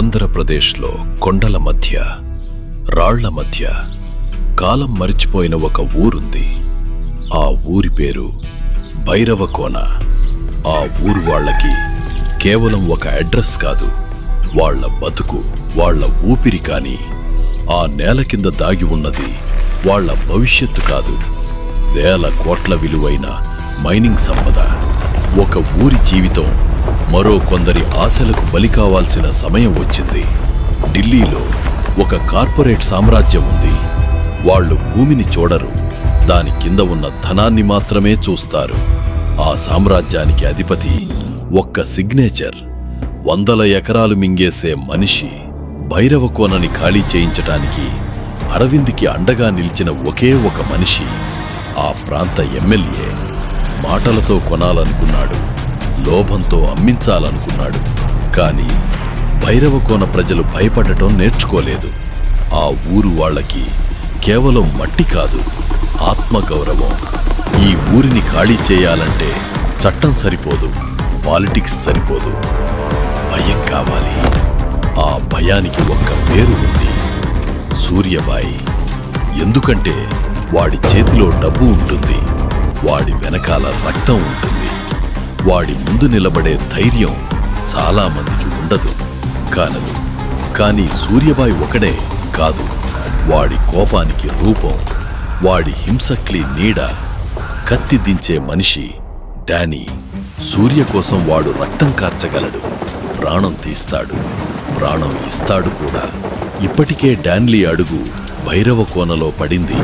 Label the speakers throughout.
Speaker 1: ఆంధ్రప్రదేశ్లో కొండల మధ్య రాళ్ల మధ్య కాలం మరిచిపోయిన ఒక ఊరుంది. ఆ ఊరి పేరు భైరవకోన. ఆ ఊరు వాళ్లకి కేవలం ఒక అడ్రస్ కాదు, వాళ్ల బతుకు, వాళ్ల ఊపిరి. కాని ఆ నేల కింద దాగి ఉన్నది వాళ్ల భవిష్యత్తు కాదు, వేల కోట్ల విలువైన మైనింగ్ సంపద. ఒక ఊరి జీవితం మరో కొందరి ఆశలకు బలి కావాల్సిన సమయం వచ్చింది. ఢిల్లీలో ఒక కార్పొరేట్ సామ్రాజ్యం ఉంది. వాళ్ళు భూమిని చూడరు, దాని కింద ఉన్న ధనాన్ని మాత్రమే చూస్తారు. ఆ సామ్రాజ్యానికి అధిపతి ఒక్క సిగ్నేచర్, 100 ఎకరాలు మింగేసే మనిషి. భైరవకోనని ఖాళీ చేయించటానికి అరవింద్కి అండగా నిలిచిన ఒకే ఒక మనిషి, ఆ ప్రాంత ఎమ్మెల్యే. మాటలతో కొనాలనుకున్నాడు, లోభంతో అమ్మించాలనుకున్నాడు. కాని భైరవకోన ప్రజలు భయపడటం నేర్చుకోలేదు. ఆ ఊరు వాళ్లకి కేవలం మట్టి కాదు, ఆత్మగౌరవం. ఈ ఊరిని ఖాళీ చేయాలంటే చట్టం సరిపోదు, పాలిటిక్స్ సరిపోదు, భయం కావాలి. ఆ భయానికి ఒక్క పేరు ఉంది, సూర్యబాయి. ఎందుకంటే వాడి చేతిలో డబ్బు ఉంటుంది, వాడి వెనకాల రక్తం ఉంటుంది, వాడి ముందు నిలబడే ధైర్యం చాలా మందికి ఉండదు, కానదు. కానీ సూర్యబాయి ఒకడే కాదు, వాడి కోపానికి రూపం, వాడి హింసక్లి నీడ, కత్తి దించే మనిషి డానీ. సూర్య కోసం వాడు రక్తం కార్చగలడు, ప్రాణం తీస్తాడు, ప్రాణం ఇస్తాడు కూడా. ఇప్పటికే డాన్లీ అడుగు భైరవకోనలో పడింది.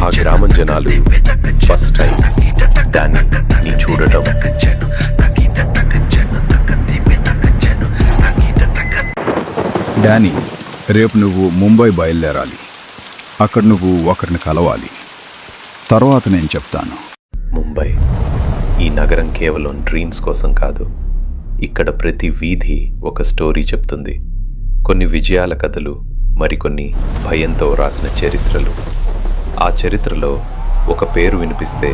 Speaker 2: ఆ గ్రామం జనాలు ఫస్ట్ టైం డానీని చూడటం.
Speaker 3: డానీ, రేపు నువ్వు ముంబై బయలుదేరాలి. అక్కడ నువ్వు ఒకరిని కలవాలి. తర్వాత నేను చెప్తాను.
Speaker 2: ముంబై ఈ నగరం కేవలం డ్రీమ్స్ కోసం కాదు. ఇక్కడ ప్రతి వీధి ఒక స్టోరీ చెప్తుంది. కొన్ని విజయాల కథలు, మరికొన్ని భయంతో రాసిన చరిత్రలు. ఆ చరిత్రలో ఒక పేరు వినిపిస్తే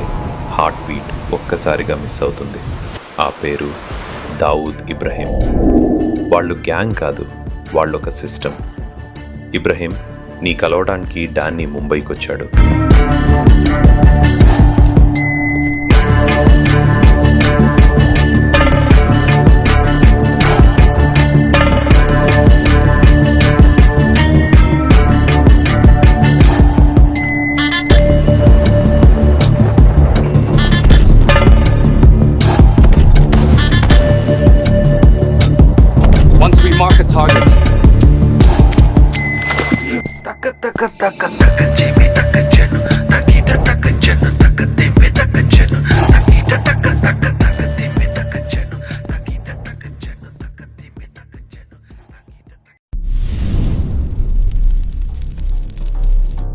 Speaker 2: హార్ట్ బీట్ ఒక్కసారిగా మిస్ అవుతుంది. ఆ పేరు దావూద్ ఇబ్రహీం. వాళ్ళు గ్యాంగ్ కాదు, వాళ్ళొక సిస్టమ్. ఇబ్రహీం నీ కలవడానికి డాన్నీ ముంబైకి వచ్చాడు.
Speaker 4: Mark a target.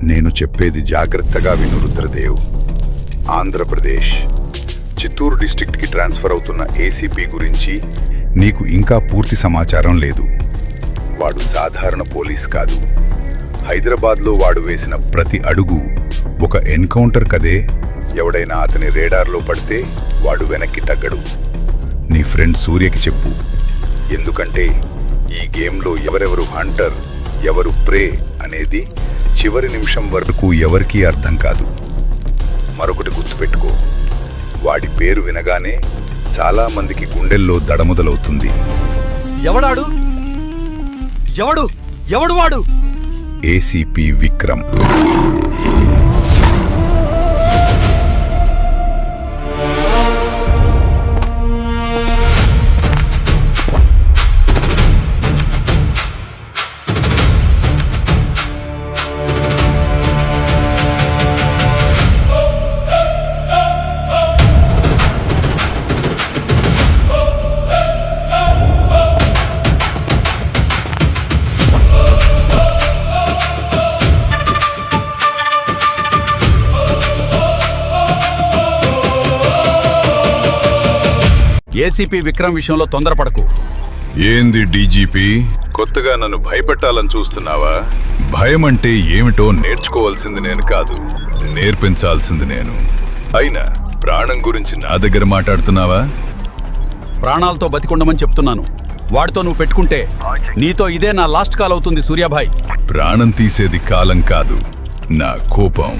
Speaker 3: నేను చెప్పేది జాగ్రత్తగా విను రుద్రదేవ్. ఆంధ్రప్రదేశ్ చిత్తూరు డిస్ట్రిక్ట్కి ట్రాన్స్ఫర్ అవుతున్న ఏసీపీ గురించి నీకు ఇంకా పూర్తి సమాచారం లేదు. వాడు సాధారణ పోలీస్ కాదు. హైదరాబాద్లో వాడు వేసిన ప్రతి అడుగు ఒక ఎన్కౌంటర్ కదే. ఎవడైనా అతని రేడార్లో పడితే వాడు వెనక్కి తగ్గడు. నీ ఫ్రెండ్ సూర్యకి చెప్పు. ఎందుకంటే ఈ గేమ్లో ఎవరెవరు హంటర్, ఎవరు ప్రే అనేది చివరి నిమిషం వరకు ఎవరికీ అర్థం కాదు. మరొకటి గుర్తుపెట్టుకో, వాడి పేరు వినగానే చాలా మందికి గుండెల్లో దడముదలవుతుంది.
Speaker 5: ఎవడాడు? ఎవడు? ఎవడు వాడు?
Speaker 3: ఏసీపీ విక్రమ్.
Speaker 5: ఏసీపీ విక్రమ్ విషయంలో తొందరపడకు.
Speaker 3: ఏంది డీజీపీ, కొత్తగా నన్ను భయపెట్టాలని చూస్తున్నావా? భయం అంటే ఏమిటో నేర్చుకోవాల్సింది నేను కాదు, నేర్పించాల్సింది నేను. అయినా ప్రాణం గురించి నా దగ్గర మాట్లాడుతున్నావా?
Speaker 5: ప్రాణాలతో బతికుండమని చెప్తున్నాను. వాడితో నువ్వు పెట్టుకుంటే నీతో ఇదే నా లాస్ట్ కాల్ అవుతుంది సూర్యాభాయ్.
Speaker 3: ప్రాణం తీసేది కాలం కాదు, నా కోపం.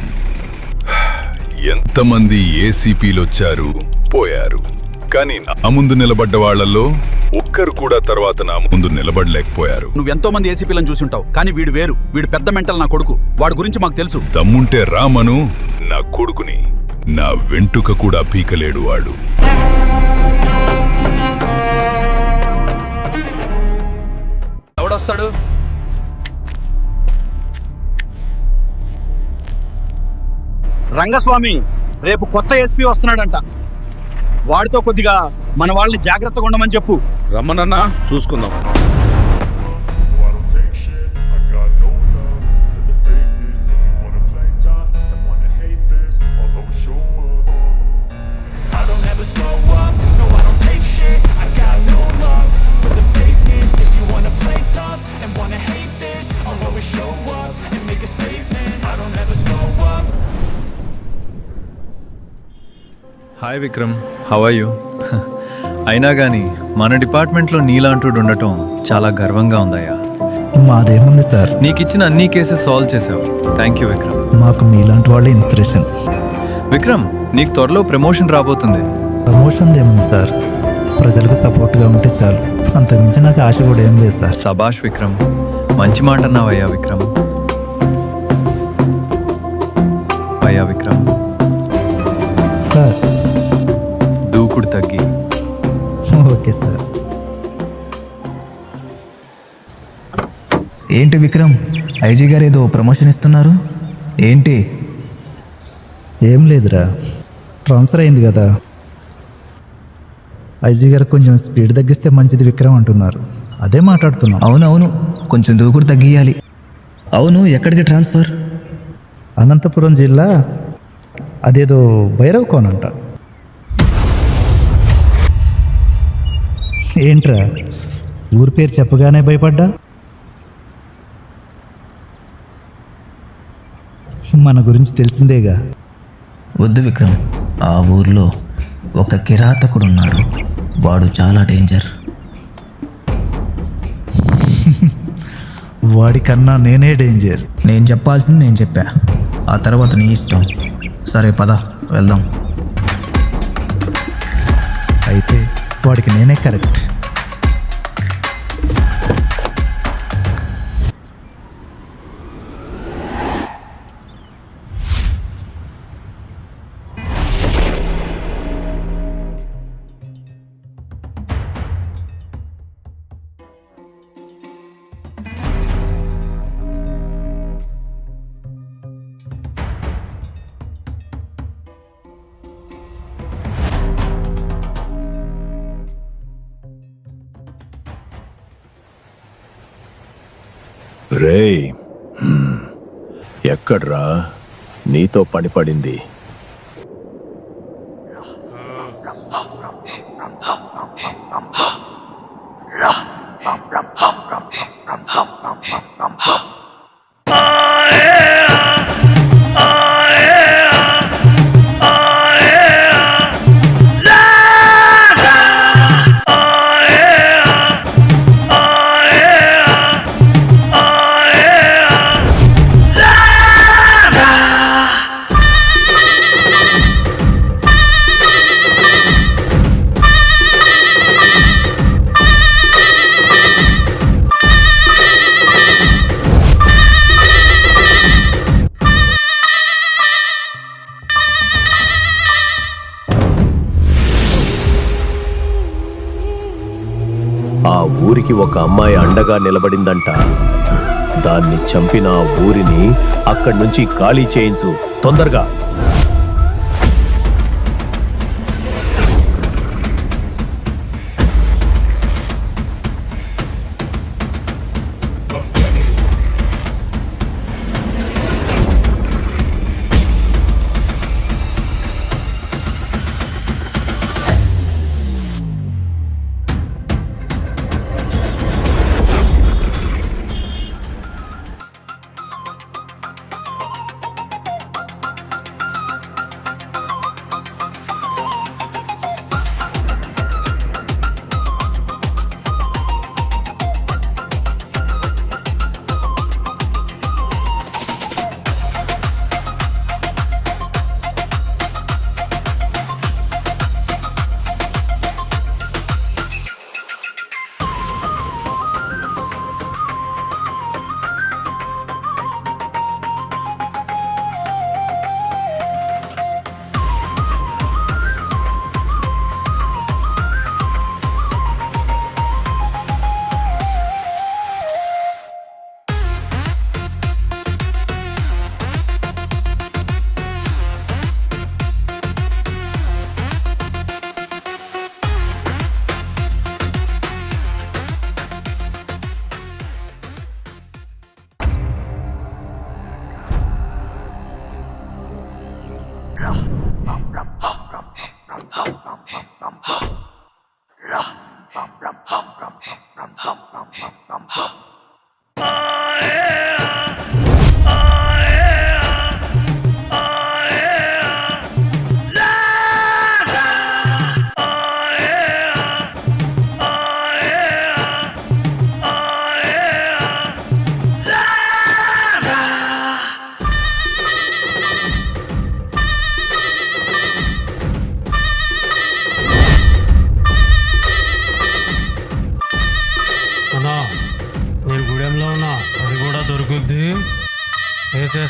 Speaker 3: ఎంతమంది ఏసీపీలొచ్చారు పోయారు, కానీ నా ముందు నిలబడ్డ వాళ్లలో ఒక్కరు కూడా తర్వాత నా ముందు నిలబడలేకపోయారు.
Speaker 5: నువ్వెంతో మంది ఏసీపీలను చూసుంటావు, కానీ వీడు వేరు. వీడు పెద్ద మెంటల్ నా కొడుకు. వాడి గురించి మాకు తెలుసు.
Speaker 3: దమ్ముంటే రామను, నా కొడుకుని నా వెంట్రుక కూడా పీకలేడు వాడు.
Speaker 5: ఎవడొస్తాడు? రంగస్వామి, రేపు కొత్త ఎస్పీ వస్తున్నాడంట. వాడితో కొద్దిగా మన వాళ్ళని జాగ్రత్తగా ఉండమని చెప్పు.
Speaker 4: రమ్మనన్నా, చూసుకుందాం.
Speaker 6: I don't take shit. I got no love for the fakeness. If you wanna play tough and wanna hate this, I'll always show up. I don't ever slow up. No, I don't take shit. I got no love for the fakeness. If you wanna play tough and wanna hate this, I'll always show up and make a statement. I don't ever slow up.
Speaker 7: Hi Vikram, how are you? అయినా కానీ మన డిపార్ట్మెంట్లో నీలాంటోడు ఉండటం చాలా గర్వంగా ఉందయ్యా.
Speaker 8: మాదేముంది sir,
Speaker 7: నీకిచ్చిన అన్ని కేసెస్ సాల్వ్ చేసావు. Thank you Vikram.
Speaker 8: మాకు మీలాంటి వాళ్ళే ఇన్స్పిరేషన్.
Speaker 7: విక్రమ్, నీకు త్వరలో ప్రమోషన్ రాబోతుంది.
Speaker 8: ప్రమోషన్ ఏముంది సార్, ప్రజలకు సపోర్ట్గా ఉంటే చాలు. అంతకుమించి నాకు ఆశ కూడా ఏం లేదు సార్.
Speaker 7: సబాష్ విక్రమ్, మంచి మాట అన్నావయ్యా విక్రమ్. అయ్యా విక్రమ్,
Speaker 8: సార్
Speaker 7: దూకుడు తగ్గి.
Speaker 8: Okay sir. ఏంటి విక్రమ్, ఐజీ గారు ఏదో ప్రమోషన్ ఇస్తున్నారు ఏంటి? ఏం లేదురా, ట్రాన్స్ఫర్ అయింది కదా, ఐజీ గారు కొంచెం స్పీడ్ తగ్గిస్తే మంచిది విక్రమ్ అంటున్నారు. అదే మాట్లాడుతున్నాం.
Speaker 9: అవునవును, కొంచెం దూకుడు తగ్గియాలి. అవును, ఎక్కడికి ట్రాన్స్ఫర్?
Speaker 8: అనంతపురం జిల్లా, అదేదో భైరవ్ కోన్ అంట. ఏంట్రా ఊరి పేరు చెప్పగానే భయపడ్డా? మన గురించి తెలిసిందేగా.
Speaker 9: వద్దు విక్రమ్, ఆ ఊర్లో ఒక కిరాతకుడున్నాడు. వాడు చాలా డేంజర్.
Speaker 8: వాడికన్నా నేనే డేంజర్.
Speaker 9: నేను చెప్పాల్సింది నేను చెప్పా, ఆ తర్వాత నీ ఇష్టం. సరే పద వెళ్దాం.
Speaker 8: అయితే వాడికి నేనే కరెక్ట్.
Speaker 1: రేయ్, ఎక్కడ్రా నీతో పని పడింది? ఆ ఊరికి ఒక అమ్మాయి అండగా నిలబడిందంట. దాన్ని చంపిన ఆ ఊరిని అక్కడి నుంచి ఖాళీ చేయించు తొందరగా.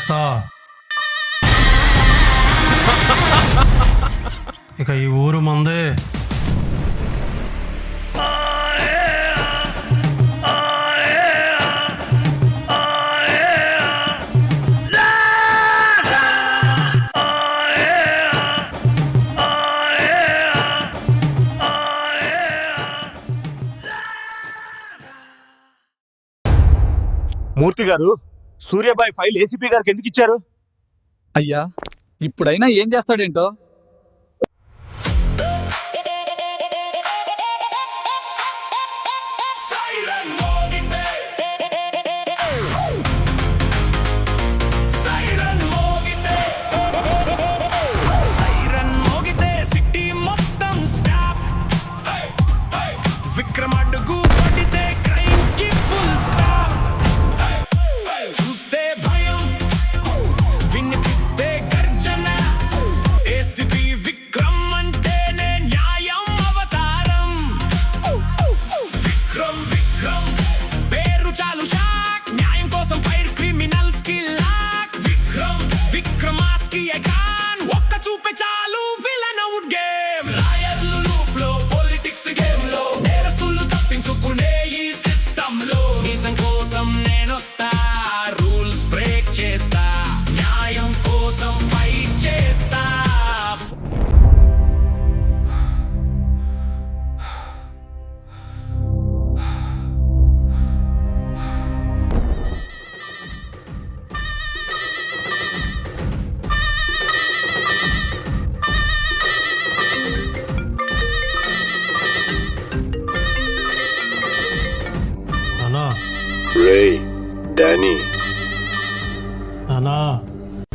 Speaker 10: చేస్తా. ఇక ఈ ఊరు మందే.
Speaker 1: మూర్తి గారు, సూర్యాబాయ్ ఫైల్ ఏసీపీ గారికి ఎందుకు ఇచ్చారు?
Speaker 5: అయ్యా, ఇప్పుడైనా ఏం చేస్తాడేంటో.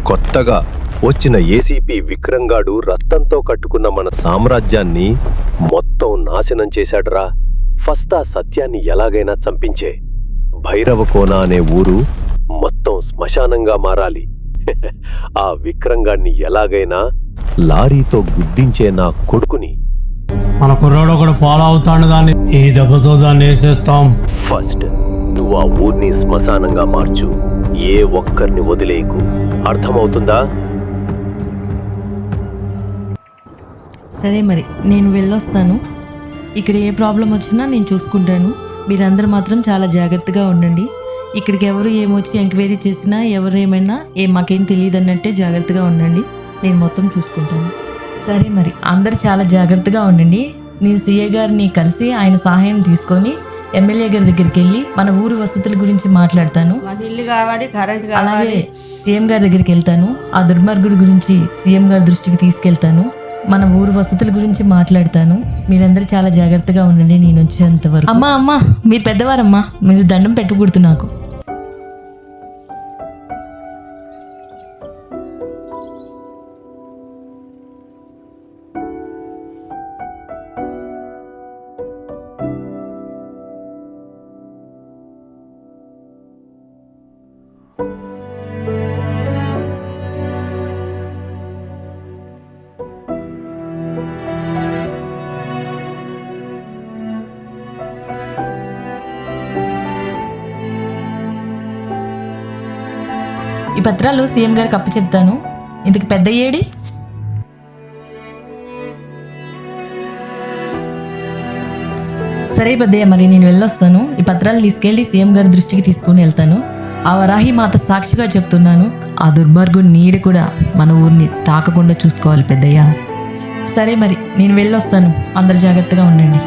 Speaker 1: కొత్తగా వచ్చిన ఏసీపీ విక్రమ్ గాడు రక్తంతో కట్టుకున్న మన సామ్రాజ్యాన్ని మొత్తం నాశనం చేశాడురా. ఫస్ట్ ఆ సత్యాన్ని ఎలాగైనా చంపించే. భైరవకోన అనే ఊరు మొత్తం శ్మశానంగా మారాలి. ఆ విక్రమ్ గాడిని ఎలాగైనా లారీతో గుద్దించే నా కొడుకుని.
Speaker 10: మన కుర్రాడు ఒకడు ఫాలో అవుతాడు, దాన్ని ఈ దెబ్బతో దాన్ని వేసేస్తాం.
Speaker 1: ఫస్ట్ నువ్వు ఆ ఊరిని శ్మశానంగా మార్చు. ఏ ఒక్కరిని వదిలేయకు. అర్థమవుతుందా?
Speaker 11: సరే మరి నేను వెళ్ళొస్తాను. ఇక్కడ ఏ ప్రాబ్లం వచ్చినా నేను చూసుకుంటాను. మీరందరూ మాత్రం చాలా జాగ్రత్తగా ఉండండి. ఇక్కడికి ఎవరు ఏమొచ్చి ఎంక్వైరీ చేసినా ఎవరు ఏమైనా మాకేం తెలియదు అన్నట్టే జాగ్రత్తగా ఉండండి. నేను మొత్తం చూసుకుంటాను. సరే మరి అందరు చాలా జాగ్రత్తగా ఉండండి. నేను సీఏ గారిని కలిసి ఆయన సహాయం తీసుకొని ఎమ్మెల్యే గారి దగ్గరికి వెళ్ళి మన ఊరు వసతుల గురించి మాట్లాడతాను.
Speaker 12: ఇల్లు కావాలి, కరెంట్ కావాలి.
Speaker 11: అలాగే సీఎం గారి దగ్గరికి వెళ్తాను. ఆ దుర్మార్గుడి గురించి సీఎం గారి దృష్టికి తీసుకెళ్తాను. మన ఊరు వసతుల గురించి మాట్లాడతాను. మీరందరూ చాలా జాగ్రత్తగా ఉండండి నేను వచ్చేంత వరకు. అమ్మా మీరు పెద్దవారమ్మా, మీరు దండం పెట్టకూడదు నాకు. ఈ పత్రాలు సీఎం గారికి అప్పు చెప్తాను. ఇంతకు పెద్ద ఏడి? సరే పెద్దయ్య, మరి నేను వెళ్ళొస్తాను. ఈ పత్రాలు తీసుకెళ్ళి సీఎం గారి దృష్టికి తీసుకుని వెళ్తాను. ఆ వరాహి మాత సాక్షిగా చెప్తున్నాను, ఆ దుర్మార్గుడి నీడ కూడా మన ఊరిని తాకకుండా చూసుకోవాలి పెద్దయ్య. సరే మరి నేను వెళ్ళొస్తాను. అందరు జాగ్రత్తగా ఉండండి.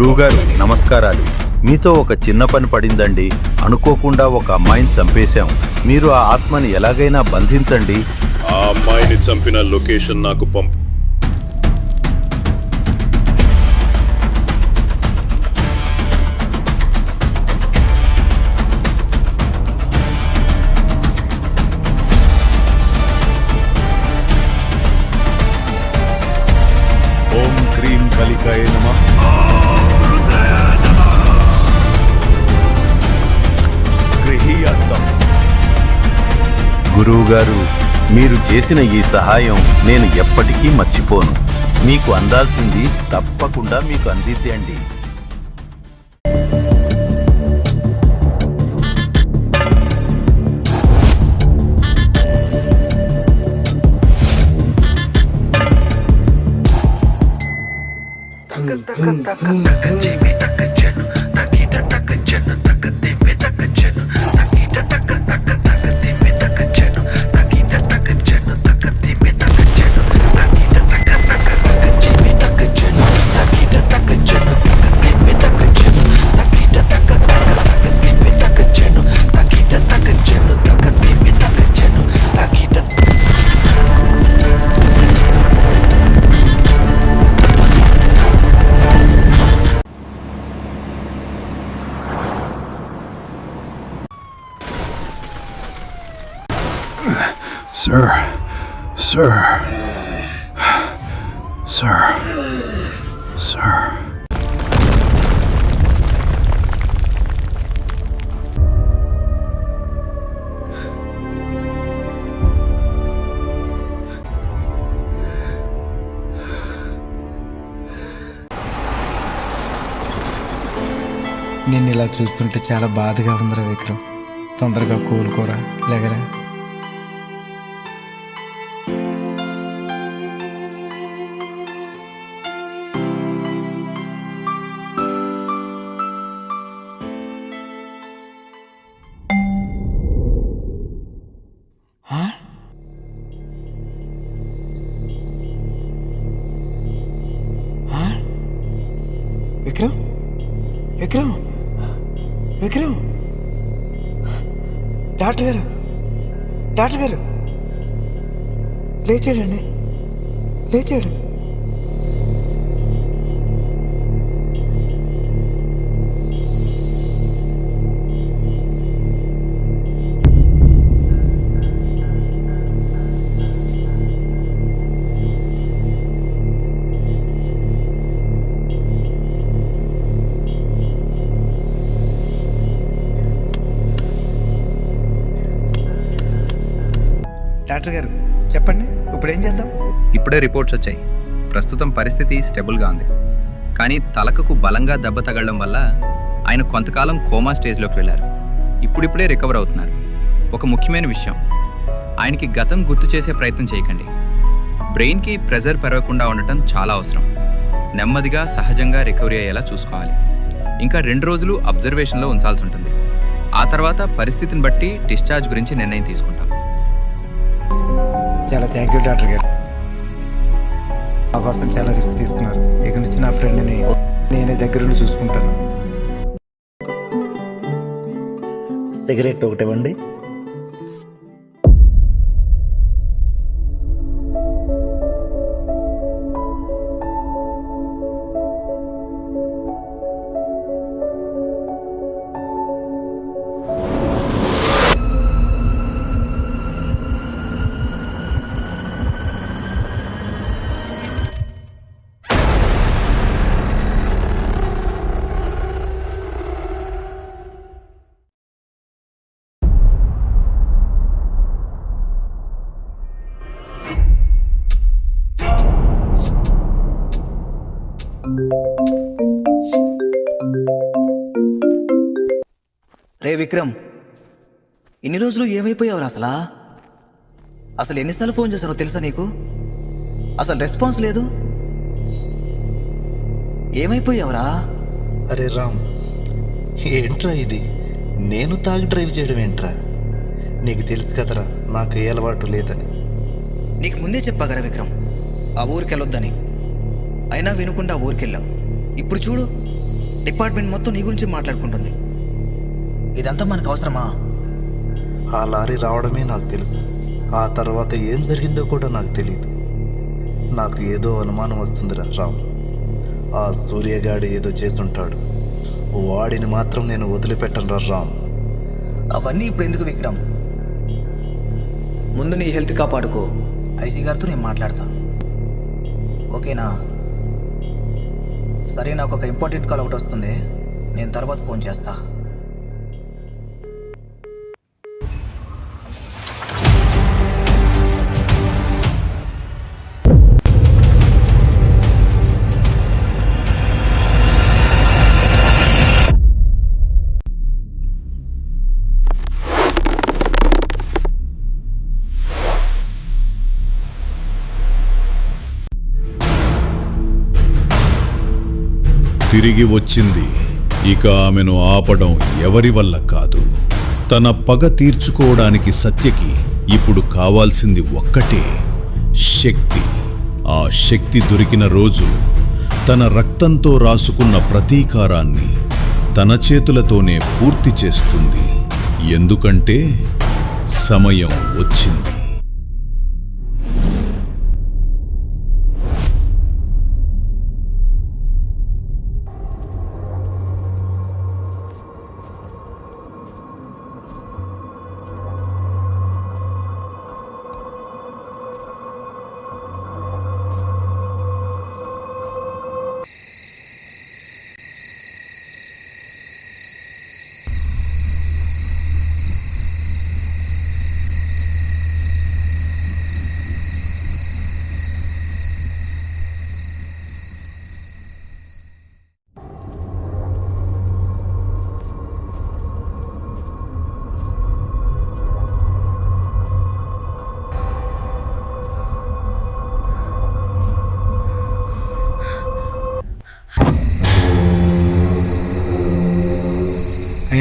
Speaker 5: గురువుగారు నమస్కారాలు. మీతో ఒక చిన్న పని పడిందండి. అనుకోకుండా ఒక అమ్మాయిని చంపేశాం. మీరు ఆ ఆత్మని ఎలాగైనా బంధించండి.
Speaker 4: ఆ అమ్మాయిని చంపిన లొకేషన్ నాకు పంపు.
Speaker 3: ఓం క్రీం కలికాయ నమః. గృహీయత్తం.
Speaker 5: గురువుగారు, మీరు చేసిన ఈ సహాయం నేను ఎప్పటికీ మర్చిపోను. మీకు అందాల్సింది తప్పకుండా మీకు అందిద్ది అండి.
Speaker 3: Sir. Sir. Sir. Sir.
Speaker 8: నిన్ను ఇలా చూస్తుంటే చాలా బాధగా ఉందిరా విక్రమ్. తొందరగా కోలుకోరా, లేగరా. విక్రమ్, విక్రమ్, విక్రమ్. డాక్టర్ గారు, డాక్టర్ గారు, లేచాడండి, లేచాడు. డాక్టర్ గారు చెప్పండి, ఇప్పుడు ఏం చేద్దాం?
Speaker 9: ఇప్పుడే రిపోర్ట్స్ వచ్చాయి. ప్రస్తుతం పరిస్థితి స్టెబుల్గా ఉంది. కానీ తలకకు బలంగా దెబ్బ తగలడం వల్ల ఆయన కొంతకాలం కోమా స్టేజ్లోకి వెళ్ళారు. ఇప్పుడిప్పుడే రికవర్ అవుతున్నారు. ఒక ముఖ్యమైన విషయం, ఆయనకి గతం గుర్తు చేసే ప్రయత్నం చేయకండి. బ్రెయిన్కి ప్రెజర్ పెరగకుండా ఉండటం చాలా అవసరం. నెమ్మదిగా సహజంగా రికవరీ అయ్యేలా చూసుకోవాలి. ఇంకా 2 రోజులు అబ్జర్వేషన్లో ఉంచాల్సి ఉంటుంది. ఆ తర్వాత పరిస్థితిని బట్టి డిశ్చార్జ్ గురించి నిర్ణయం తీసుకుంటాం.
Speaker 8: చాలా థ్యాంక్ యూ డాక్టర్ గారు. మా కోసం చాలా రిస్క్ తీసుకున్నారు. ఇక నుంచి నా ఫ్రెండ్ని నేనే దగ్గరుండి చూసుకుంటాను. సిగరెట్ ఒకటి ఇవ్వండి.
Speaker 9: రే విక్రమ్, ఇన్ని రోజులు ఏమైపోయావురా అసలు ఎన్నిసార్లు ఫోన్ చేశారో తెలుసా నీకు? అసలు రెస్పాన్స్ లేదు. ఏమైపోయావురా?
Speaker 8: అరే రామ్, ఏంట్రా ఇది? నేను తాగి డ్రైవ్ చేయడం ఏంట్రా? నీకు తెలుసు కదరా నాకు ఏ అలవాటు లేదని.
Speaker 9: నీకు ముందే చెప్పాగరా విక్రమ్, ఆ ఊరికి వెళ్ళొద్దని. అయినా వినకుండా ఊరికెళ్ళావు. ఇప్పుడు చూడు,
Speaker 13: డిపార్ట్మెంట్ మొత్తం నీ గురించి మాట్లాడుకుంటుంది. ఇదంతా మనకు అవసరమా?
Speaker 8: ఆ లారీ రావడమే నాకు తెలుసు. ఆ తర్వాత ఏం జరిగిందో కూడా నాకు తెలియదు. నాకు ఏదో అనుమానం వస్తుందిరా రామ్. ఆ సూర్యగాడు ఏదో చేసుంటాడు. వాడిని మాత్రం నేను వదిలిపెట్టను రామ్.
Speaker 13: అవన్నీ ఇప్పుడు ఎందుకు విక్రమ్? ముందు నీ హెల్త్ కాపాడుకో. ఐసీ గారితో నేను మాట్లాడతా, ఓకేనా? సరే, నాకు ఒక ఇంపార్టెంట్ కాల్ ఒకటి వస్తుంది, నేను తర్వాత ఫోన్ చేస్తా.
Speaker 3: తిరిగి వచ్చింది. ఇక ఆమెను ఆపడం ఎవరి వల్ల కాదు. తన పగ తీర్చుకోవడానికి సత్యకి ఇప్పుడు కావాల్సింది ఒక్కటే, శక్తి. ఆ శక్తి దొరికిన రోజు తన రక్తంతో రాసుకున్న ప్రతీకారాన్ని తన చేతులతోనే పూర్తి చేస్తుంది. ఎందుకంటే సమయం వచ్చింది.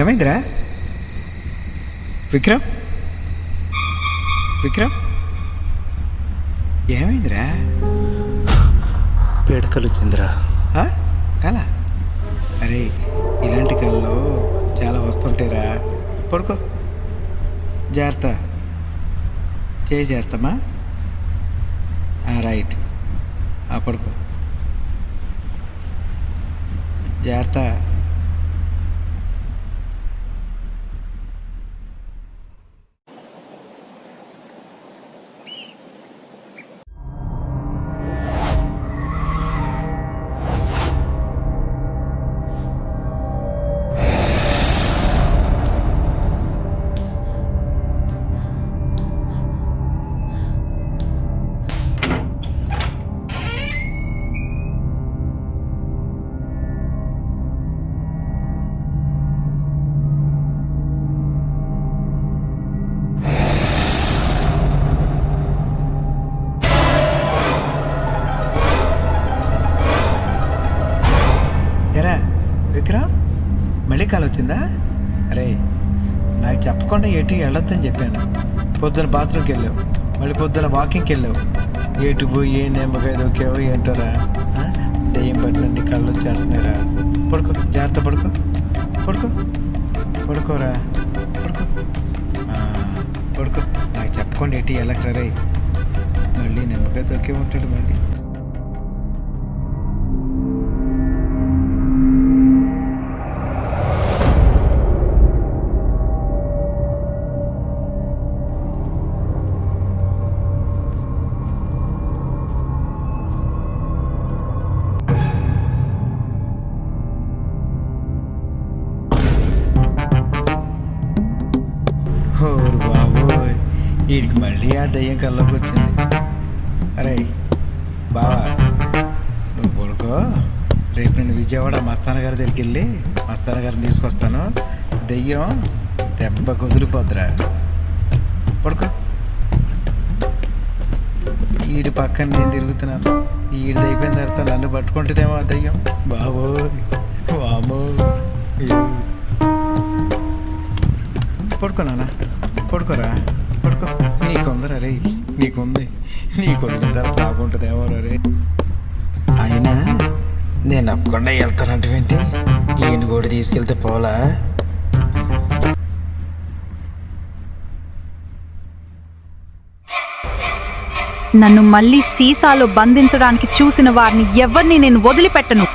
Speaker 13: ఏమైందిరా విక్రమ్? విక్రమ్ ఏమైందిరా?
Speaker 8: పేడకలు వచ్చిందిరా.
Speaker 13: కళ? అరే, ఇలాంటి కళలో చాలా వస్తుంటాయిరా. పడుకో, జాగ్రత్త. చేస్తామా? రైట్, పడుకో, జాగ్రత్త. విక్రమ్, మళ్ళీ కాల్ వచ్చిందా? అరే, నాకు చెప్పకుండా ఎటు వెళ్ళొద్దని చెప్పాను. పొద్దున బాత్రూమ్కి వెళ్ళావు, మళ్ళీ పొద్దున వాకింగ్కి వెళ్ళావు. ఎటు పోయి ఏ నిమ్మకాయ దొక్కావో ఏంటోరా. దెయ్యం పట్టినండి కళ్ళు వచ్చేస్తున్నారా. పడుకో, జాగ్రత్త. పడుకో, పడుకోరా, పడుకో. నాకు చెప్పకుండా ఎటు వెళ్ళకరా రే. మళ్ళీ నిమ్మకాయ దొక్కే ఉంటాడు మళ్ళీ. ఓరు బాబోయ్, వీడికి మళ్ళీ ఆ దయ్యం కల్లోకి వచ్చింది. అరే బావా, నువ్వు పడుకో. రేపు నేను విజయవాడ మస్తాన గారి దగ్గరికి వెళ్ళి మస్తాన గారిని తీసుకొస్తాను. దెయ్యం దెబ్బ కుదిరిపోద్దురా. పడుకో. ఈడి పక్కన నేను తిరుగుతున్నాను. ఈడిది అయిపోయిన తర్వాత నన్ను పట్టుకుంటుందేమో ఆ దయ్యం. బాబోయ్, వామో. పడుకో నాన్న, పడుకోరా, పడుకో. నీకుందరా రే, నీకుంది. నీకు వదిలిన తర్వాత రాకుంటుందేమో రే. అయినా నేను ఒక్కకుండా వెళ్తానంటే ఈయన కూడా తీసుకెళ్తే పోలా?
Speaker 14: నన్ను మళ్ళీ సీసాలో బంధించడానికి చూసిన వారిని ఎవరిని నేను వదిలిపెట్టను.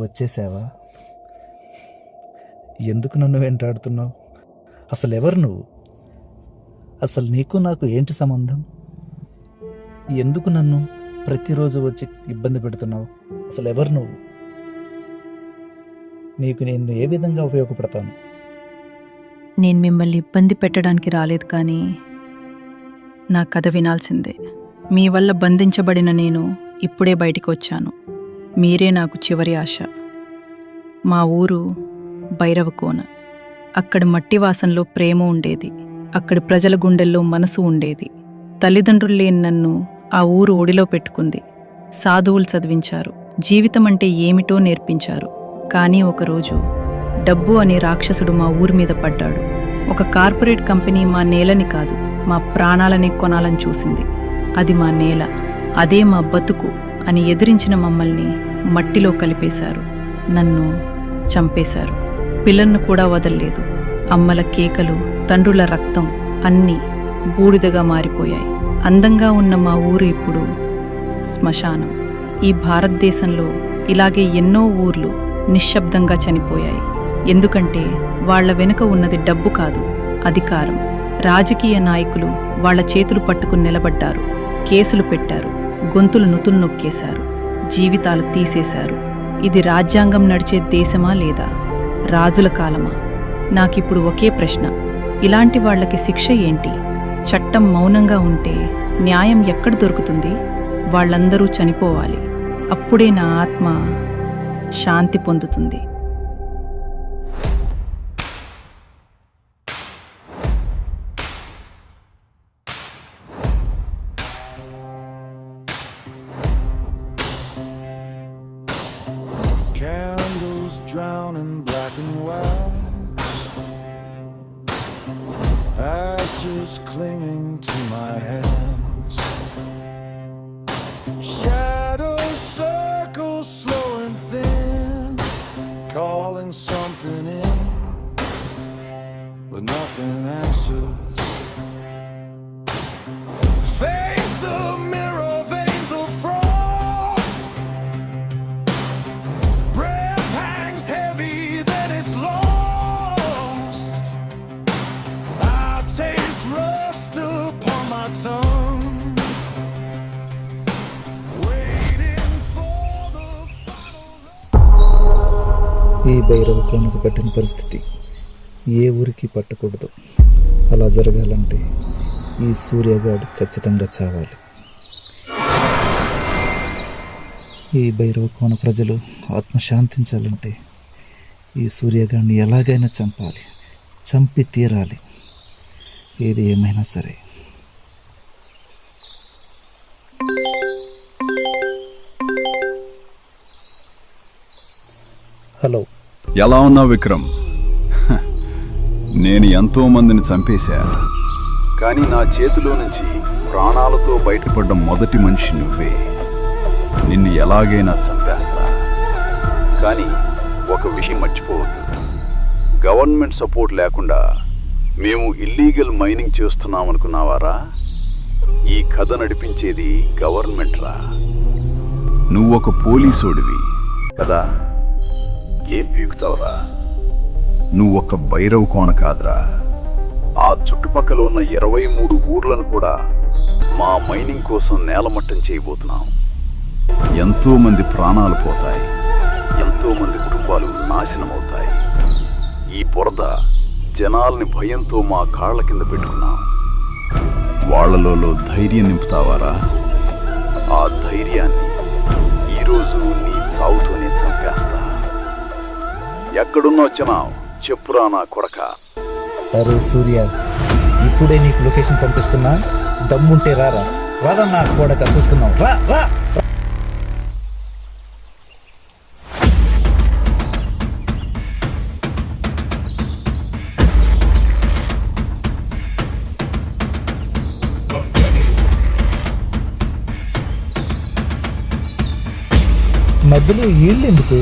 Speaker 8: వచ్చేసావా? ఎందుకు నన్ను వెంటాడుతున్నావు? అసలు ఎవరు నువ్వు? అసలు నీకు నాకు ఏంటి సంబంధం? ఎందుకు నన్ను ప్రతిరోజు వచ్చి ఇబ్బంది పెడుతున్నావు? అసలు ఎవరు నువ్వు? నీకు నేను ఏ విధంగా ఉపయోగపడతాను?
Speaker 14: నేను మిమ్మల్ని ఇబ్బంది పెట్టడానికి రాలేదు, కానీ నా కథ వినాల్సిందే. మీ వల్ల బంధించబడిన నేను ఇప్పుడే బయటికి వచ్చాను. మీరే నాకు చివరి ఆశ. మా ఊరు భైరవకోన. అక్కడ మట్టి వాసనలో ప్రేమ ఉండేది. అక్కడి ప్రజల గుండెల్లో మనసు ఉండేది. తల్లిదండ్రులు లేని నన్ను ఆ ఊరు ఒడిలో పెట్టుకుంది. సాధువులు చదివించారు, జీవితం అంటే ఏమిటో నేర్పించారు. కానీ ఒకరోజు డబ్బు అనే రాక్షసుడు మా ఊరి మీద పడ్డాడు. ఒక కార్పొరేట్ కంపెనీ మా నేలని కాదు, మా ప్రాణాలని కొనాలని చూసింది. అది మా నేల, అదే మా బతుకు అని ఎదిరించిన మమ్మల్ని మట్టిలో కలిపేశారు. నన్ను చంపేశారు. పిల్లలను కూడా వదల్లేదు. అమ్మల కేకలు, తండ్రుల రక్తం అన్నీ బూడిదగా మారిపోయాయి. అందంగా ఉన్న మా ఊరు ఇప్పుడు శ్మశానం. ఈ భారతదేశంలో ఇలాగే ఎన్నో ఊర్లు నిశ్శబ్దంగా చనిపోయాయి. ఎందుకంటే వాళ్ల వెనుక ఉన్నది డబ్బు కాదు, అధికారం. రాజకీయ నాయకులు వాళ్ల చేతులు పట్టుకుని నిలబడ్డారు. కేసులు పెట్టారు, గొంతులు నుతులు నొక్కేశారు, జీవితాలు తీసేశారు. ఇది రాజ్యాంగం నడిచే దేశమా లేదా రాజుల కాలమా? నాకిప్పుడు ఒకే ప్రశ్న, ఇలాంటి వాళ్లకి శిక్ష ఏంటి? చట్టం మౌనంగా ఉంటే న్యాయం ఎక్కడ దొరుకుతుంది? వాళ్ళందరూ చనిపోవాలి. అప్పుడే నా ఆత్మ శాంతి పొందుతుంది.
Speaker 6: Candles drown in black and white, ashes clinging to my hands, shadows circle slow and thin, calling something in, but nothing answers. Face the mirror, veins of frost, breath hangs heavy, then it's lost. I taste rust upon my tongue.
Speaker 8: Bhairava కోనకు పట్టిన పరిస్థితి ఏ ఊరికి పట్టకూడదు. అలా జరగాలంటే ఈ సూర్యగాడు ఖచ్చితంగా చావాలి. ఈ భైరవ కోన ప్రజలు ఆత్మశాంతించాలంటే ఈ సూర్యగాడిని ఎలాగైనా చంపాలి, చంపి తీరాలి. ఏది ఏమైనా సరే. హలో,
Speaker 15: ఎలా ఉన్నావు విక్రమ్? నేను ఎంతో మందిని చంపేశా, కానీ నా చేతిలో నుంచి ప్రాణాలతో బయటపడ్డ మొదటి మనిషి నువ్వే. నిన్ను ఎలాగైనా చంపేస్తా. కానీ ఒక విషయం మర్చిపోవద్దు, గవర్నమెంట్ సపోర్ట్ లేకుండా మేము ఇల్లీగల్ మైనింగ్ చేస్తున్నామనుకున్నావారా? ఈ కథ నడిపించేది గవర్నమెంట్ రా. నువ్వొక పోలీసోడివి కదా, ఏం పీకుతావురా? నువ్వొక్క భైరవ్ కోన కాదురా, ఆ చుట్టుపక్కల ఉన్న 23 ఊర్లను కూడా మా మైనింగ్ కోసం నేలమట్టం చేయబోతున్నాం. ఎంతో మంది ప్రాణాలు పోతాయి, ఎంతో మంది కుటుంబాలు నాశనమవుతాయి. ఈ బురద జనాల్ని భయంతో మా కాళ్ళ కింద పెట్టుకున్నాం. వాళ్లలో ధైర్యం నింపుతావారా? ఆ ధైర్యాన్ని ఈరోజు నీ చావుతోనే చంపేస్తా. ఎక్కడున్నా వచ్చినావు చెప్పురా నా కొడక.
Speaker 8: అరే సూర్య, ఇప్పుడే నీకు లొకేషన్ పంపిస్తున్నా. దమ్ముంటే రారా, రాదా నా కొడక, చూసుకుందాం. రా రా. మధ్యలో వీళ్ళు ఎందుకు?